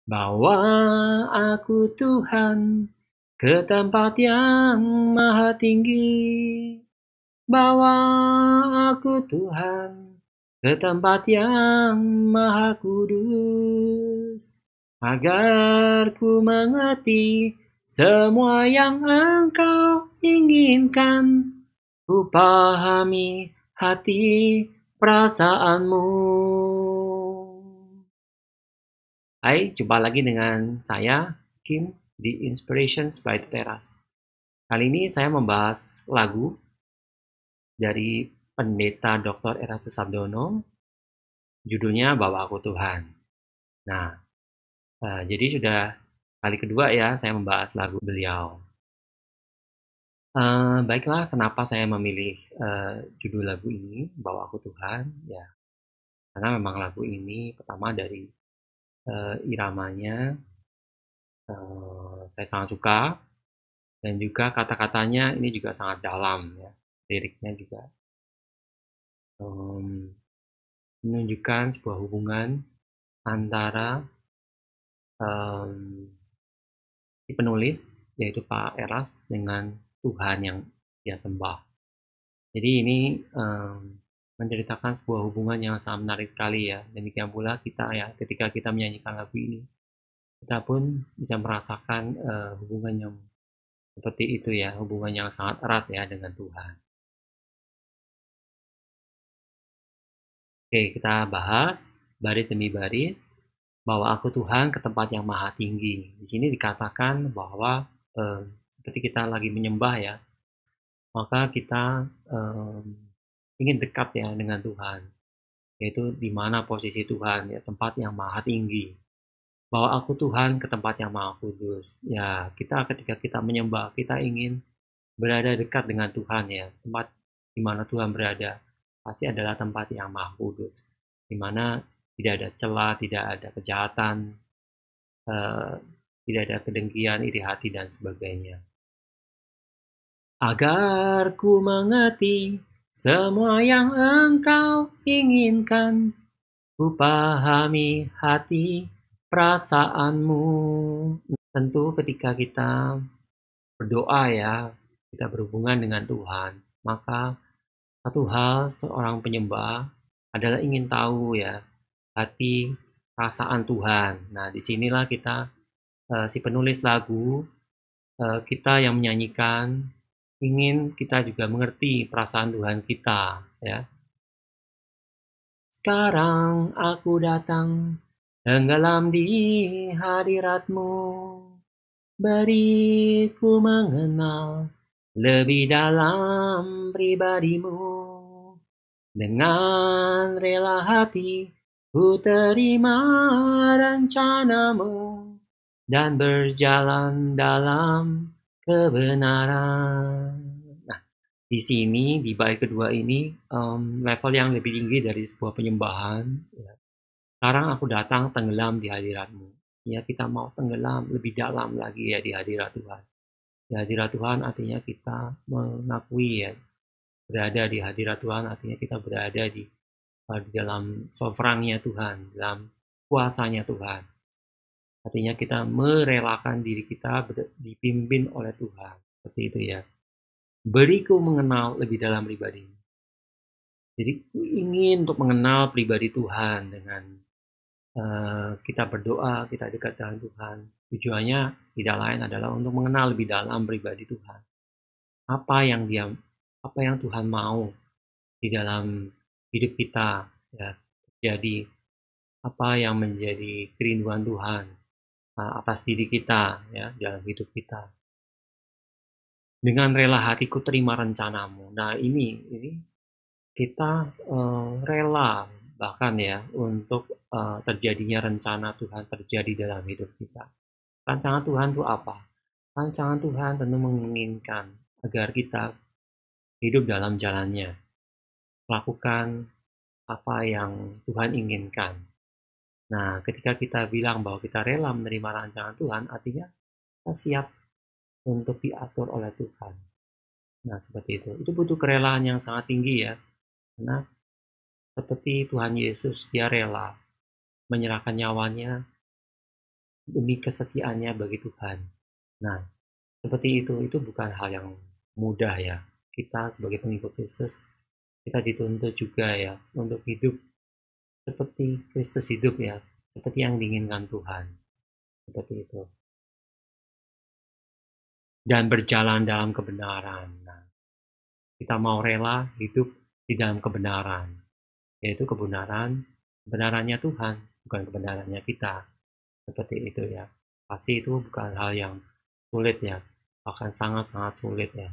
Bawa aku Tuhan ke tempat yang maha tinggi. Bawa aku Tuhan ke tempat yang maha kudus. Agar ku mengerti semua yang Engkau inginkan. Ku pahami hati perasaanmu. Hai, jumpa lagi dengan saya, Kim, di Inspirations by the Terrace. Kali ini saya membahas lagu dari Pendeta Dr. Erastus Sabdono, judulnya Bawa Aku Tuhan. Nah, jadi sudah kali kedua ya saya membahas lagu beliau. Baiklah, kenapa saya memilih judul lagu ini, Bawa Aku Tuhan? Ya, karena memang lagu ini pertama dari iramanya saya sangat suka. Dan juga kata-katanya ini juga sangat dalam ya, liriknya juga menunjukkan sebuah hubungan antara si penulis yaitu Pak Eras dengan Tuhan yang dia sembah. Jadi ini menceritakan sebuah hubungan yang sangat menarik sekali ya. Demikian pula kita ya, ketika kita menyanyikan lagu ini, kita pun bisa merasakan hubungan yang seperti itu ya, hubungan yang sangat erat ya dengan Tuhan. Oke, kita bahas baris demi baris. Bawa aku Tuhan ke tempat yang maha tinggi. Di sini dikatakan bahwa seperti kita lagi menyembah ya, maka kita ingin dekat ya dengan Tuhan. Yaitu di mana posisi Tuhan ya, tempat yang maha tinggi. Bawa aku Tuhan ke tempat yang maha kudus. Ya, kita ketika kita menyembah, kita ingin berada dekat dengan Tuhan ya. Tempat di mana Tuhan berada pasti adalah tempat yang maha kudus. Di mana tidak ada celah, tidak ada kejahatan, eh, tidak ada kedengkian, iri hati, dan sebagainya. Agar ku mengerti semua yang Engkau inginkan, ku pahami hati perasaanmu. Tentu ketika kita berdoa ya, kita berhubungan dengan Tuhan, maka satu hal seorang penyembah adalah ingin tahu ya hati perasaan Tuhan. Nah, disinilah kita si penulis lagu, kita yang menyanyikan ingin kita juga mengerti perasaan Tuhan kita ya. Sekarang aku datang tenggelam di hadiratmu, beriku mengenal lebih dalam pribadimu. Dengan rela hati ku terima rencanamu dan berjalan dalam kebenaran. Nah, di sini di bait kedua ini level yang lebih tinggi dari sebuah penyembahan. Ya. Sekarang aku datang tenggelam di hadiratmu. Ya, kita mau tenggelam lebih dalam lagi ya di hadirat Tuhan. Di hadirat Tuhan artinya kita mengakui ya berada di hadirat Tuhan artinya kita berada di dalam sovereignnya Tuhan, dalam kuasanya Tuhan. Artinya kita merelakan diri kita dipimpin oleh Tuhan. Seperti itu ya. Beriku mengenal lebih dalam pribadi. Jadi ingin untuk mengenal pribadi Tuhan dengan kita berdoa, kita dekat dengan Tuhan. Tujuannya tidak lain adalah untuk mengenal lebih dalam pribadi Tuhan. Apa yang Tuhan mau di dalam hidup kita ya. Jadi apa yang menjadi kerinduan Tuhan atas diri kita ya dalam hidup kita. Dengan rela hatiku terima rencanamu. Nah ini kita rela bahkan ya untuk terjadinya rencana Tuhan terjadi dalam hidup kita. Rancangan Tuhan itu apa? Rancangan Tuhan tentu menginginkan agar kita hidup dalam jalannya, melakukan apa yang Tuhan inginkan. Nah, ketika kita bilang bahwa kita rela menerima rancangan Tuhan, artinya kita siap untuk diatur oleh Tuhan. Nah, seperti itu. Itu butuh kerelaan yang sangat tinggi ya. Karena seperti Tuhan Yesus, dia rela menyerahkan nyawanya demi kesetiaannya bagi Tuhan. Nah, seperti itu bukan hal yang mudah ya. Kita sebagai pengikut Kristus, kita dituntut juga ya untuk hidup seperti Kristus hidup ya, seperti yang diinginkan Tuhan. Seperti itu. Dan berjalan dalam kebenaran. Nah, kita mau rela hidup di dalam kebenaran, yaitu kebenarannya Tuhan, bukan kebenarannya kita. Seperti itu ya. Pasti itu bukan hal yang sulit ya, bahkan sangat-sangat sulit ya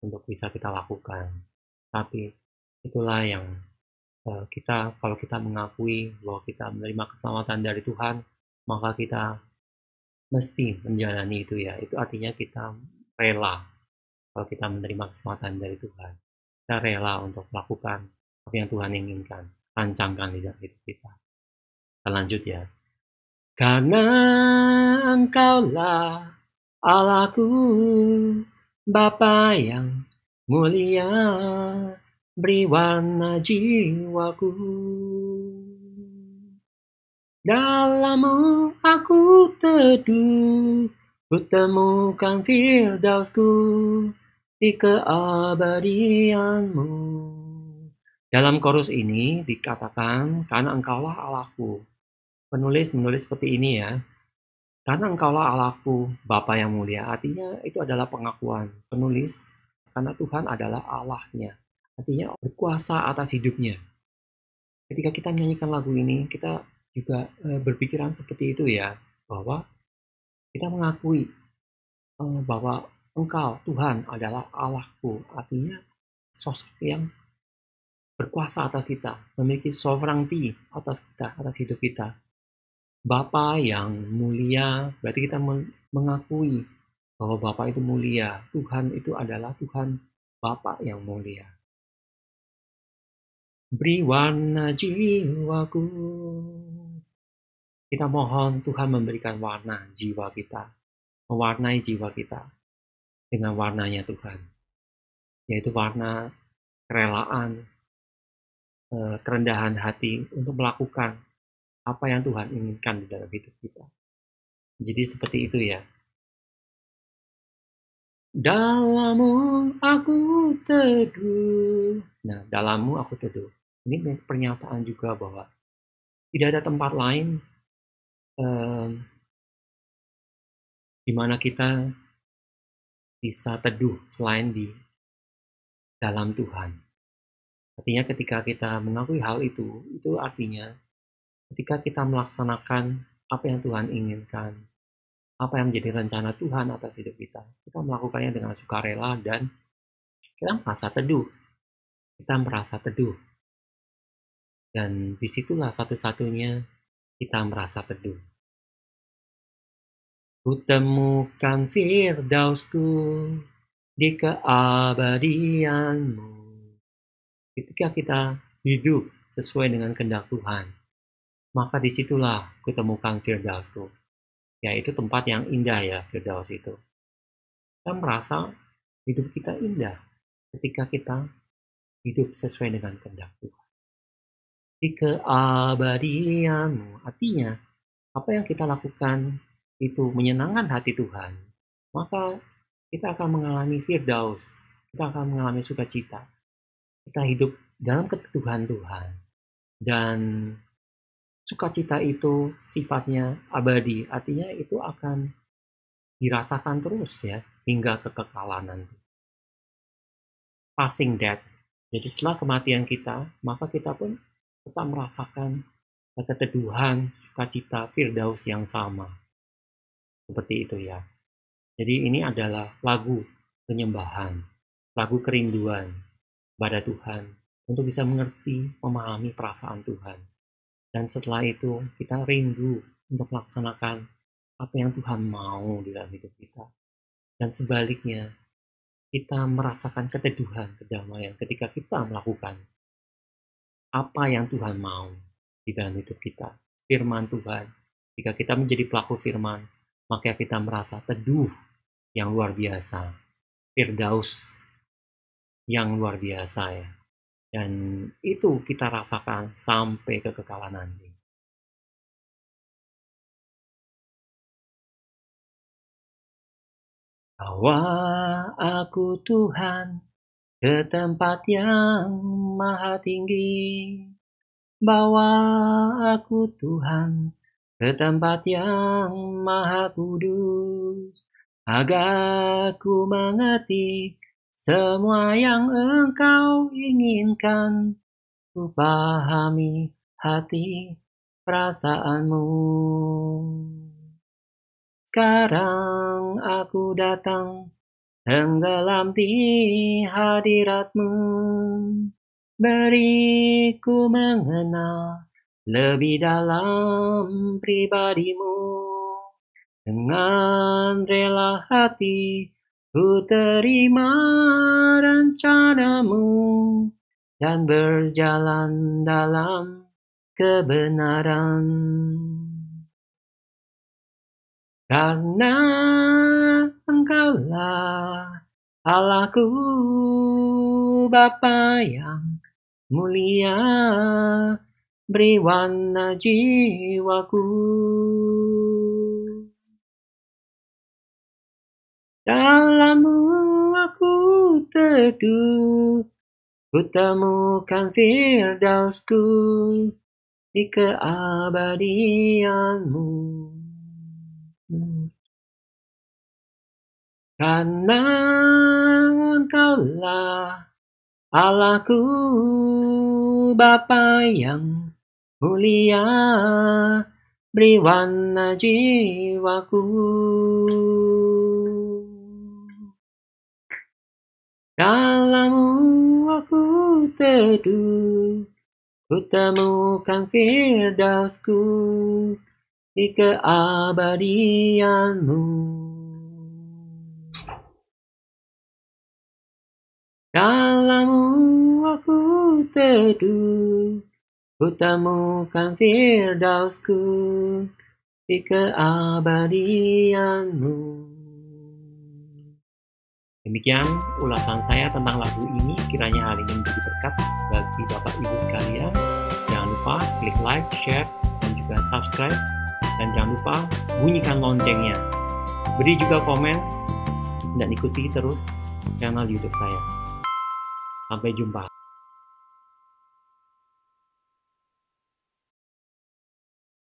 untuk bisa kita lakukan. Tapi itulah yang kita, kalau kita mengakui bahwa kita menerima keselamatan dari Tuhan, maka kita mesti menjalani itu ya. Itu artinya kita rela. Kalau kita menerima keselamatan dari Tuhan, kita rela untuk melakukan apa yang Tuhan inginkan, rancangkan di dalam hidup kita. Kita lanjut ya. Karena Engkaulah Allahku, Bapa yang mulia, beri warna jiwaku. Dalam-Mu aku teduh, ku temukan firdausku di keabadian-Mu. Dalam chorus ini dikatakan, karena Engkaulah Allahku. Penulis menulis seperti ini ya. Karena Engkaulah Allahku, Bapa yang mulia. Artinya itu adalah pengakuan penulis karena Tuhan adalah Allahnya. Artinya berkuasa atas hidupnya. Ketika kita menyanyikan lagu ini, kita juga berpikiran seperti itu ya, bahwa kita mengakui bahwa Engkau, Tuhan, adalah Allahku. Artinya sosok yang berkuasa atas kita, memiliki sovereignty atas kita, atas hidup kita. Bapa yang mulia, berarti kita mengakui bahwa Bapa itu mulia. Tuhan itu adalah Tuhan Bapa yang mulia. Beri warna jiwaku. Kita mohon Tuhan memberikan warna jiwa kita, mewarnai jiwa kita dengan warnanya Tuhan, yaitu warna kerelaan, kerendahan hati untuk melakukan apa yang Tuhan inginkan di dalam hidup kita. Jadi seperti itu ya. Dalam-Mu aku teduh. Nah, dalam-Mu aku teduh. Ini pernyataan juga bahwa tidak ada tempat lain di mana kita bisa teduh selain di dalam Tuhan. Artinya ketika kita mengakui hal itu artinya ketika kita melaksanakan apa yang Tuhan inginkan, apa yang menjadi rencana Tuhan atas hidup kita melakukannya dengan sukarela dan kita merasa teduh. Kita merasa teduh. Dan disitulah satu-satunya kita merasa teduh. Kutemukan firdausku di keabadian-Mu. Ketika kita hidup sesuai dengan kehendak Tuhan, maka disitulah kutemukan firdausku. Yaitu tempat yang indah ya, firdaus itu. Kita merasa hidup kita indah ketika kita hidup sesuai dengan kehendak Tuhan. Di keabadian-Mu, artinya apa yang kita lakukan itu menyenangkan hati Tuhan, maka kita akan mengalami firdaus, kita akan mengalami sukacita. Kita hidup dalam keteduhan Tuhan. Dan sukacita itu sifatnya abadi, artinya itu akan dirasakan terus ya, hingga kekekalan nanti. Passing death. Jadi setelah kematian kita, maka kita pun tetap merasakan keteduhan, sukacita, firdaus yang sama. Seperti itu ya. Jadi ini adalah lagu penyembahan, lagu kerinduan pada Tuhan untuk bisa mengerti, memahami perasaan Tuhan. Dan setelah itu kita rindu untuk melaksanakan apa yang Tuhan mau di dalam hidup kita. Dan sebaliknya, kita merasakan keteduhan, kedamaian ketika kita melakukan apa yang Tuhan mau di dalam hidup kita. Firman Tuhan, jika kita menjadi pelaku firman, maka kita merasa teduh yang luar biasa, firdaus yang luar biasa ya. Dan itu kita rasakan sampai kekekalan nanti. Bawa aku Tuhan ke tempat yang maha tinggi. Bawa aku Tuhan ke tempat yang maha kudus, agar ku mengerti semua yang Engkau inginkan. Ku pahami hati perasaanmu. Sekarang aku datang tenggelam di hadirat-Mu. Beriku mengenal lebih dalam pribadi-Mu. Dengan rela hati ku terima rencana-Mu dan berjalan dalam kebenaran. Karena Engkaulah Allahku, Bapa yang mulia, beri warna jiwaku. Dalam-Mu aku teduh, ku temukan firdausku di keabadian-Mu. Karena Engkaulah Allahku, Bapa yang mulia, beri warna jiwaku. Dalam-Mu aku teduh, ku temukan firdausku di keabadian-Mu. Dalam-Mu aku teduh, ku temukan firdausku di keabadian-Mu. Demikian ulasan saya tentang lagu ini. Kiranya hal ini menjadi berkat bagi Bapak Ibu sekalian. Jangan lupa klik like, share, dan juga subscribe. Dan jangan lupa bunyikan loncengnya. Beri juga komen dan ikuti terus channel YouTube saya. Sampai jumpa.